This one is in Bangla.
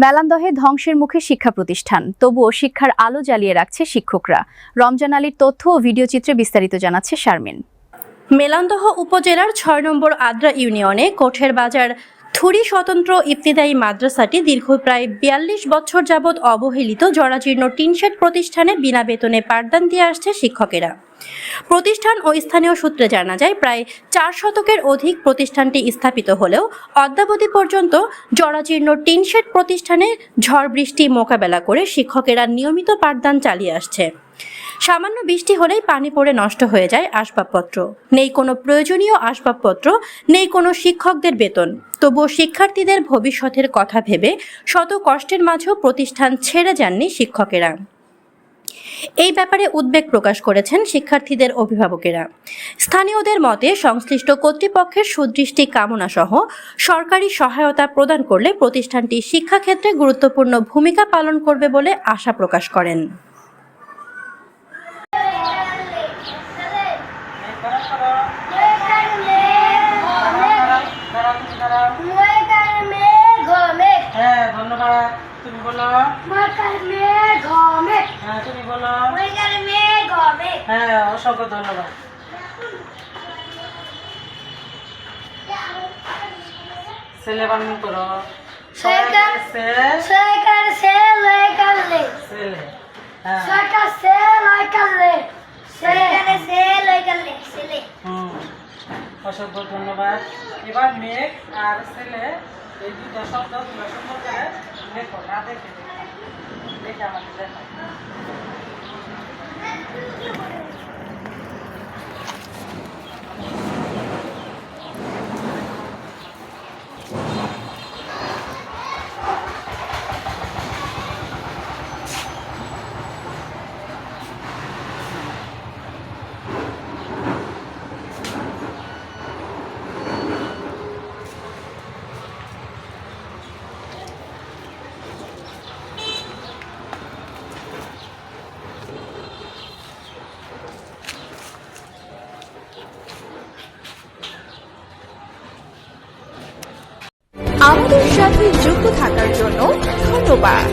মেলান্দহে ধ্বংসের মুখে শিক্ষা প্রতিষ্ঠান, তবুও শিক্ষার আলো জ্বালিয়ে রাখছে শিক্ষকরা। রমজান আলীর তথ্য ও ভিডিও চিত্রে বিস্তারিত জানাচ্ছে শারমিন। মেলান্দহ উপজেলার ৬ নম্বর আদ্রা ইউনিয়নে কোঠের বাজার থুরি স্বতন্ত্র ইবতিদায়ী মাদ্রাসাটি দীর্ঘ প্রায় ৪২ বছর যাবৎ অবহেলিত জরাজীর্ণ টিনশেড প্রতিষ্ঠানে বিনা বেতনে পাঠদান দিয়ে আসছে শিক্ষকেরা। প্রতিষ্ঠান ও স্থানীয় সূত্রে জানা যায়, প্রায় ৪ শতকের অধিক প্রতিষ্ঠানটি স্থাপিত হলেও অদ্যাবধি পর্যন্ত জরাজীর্ণ টিনশেড প্রতিষ্ঠানে ঝড় বৃষ্টি মোকাবেলা করে শিক্ষকেরা নিয়মিত পাঠদান চালিয়ে আসছে। সামান্য বৃষ্টি হলেই পানি পড়ে নষ্ট হয়ে যায় আসবাবপত্র, নেই কোনো প্রয়োজনীয় আসবাবপত্র, নেই কোনো শিক্ষকদের বেতন। তবুও শিক্ষার্থীদের ভবিষ্যতের কথা ভেবে শত কষ্টের মাঝেও প্রতিষ্ঠান ছেড়ে যাননি শিক্ষকেরা। এই ব্যাপারে উদ্বেগ প্রকাশ করেছেন শিক্ষার্থীদের অভিভাবকেরা। স্থানীয়দের মতে, সংশ্লিষ্ট কর্তৃপক্ষের সুদৃষ্টি কামনা সহ সরকারি সহায়তা প্রদান করলে প্রতিষ্ঠানটি শিক্ষাক্ষেত্রে গুরুত্বপূর্ণ ভূমিকা পালন করবে বলে আশা প্রকাশ করেন। ধন্যবাদ। তুমি বলো। তুমি বলো। হ্যাঁ, অসংখ্য ধন্যবাদ। ছেলে বানান করো। ছেলে। অসংখ্য ধন্যবাদ। এবার মেঘ আর ছেলে এই দুটো শব্দ তোমরা সুন্দর করে লেখো, না দেখে দেখে আমাকে দেখো। আমাদের সাথে যুক্ত থাকার জন্য ধন্যবাদ।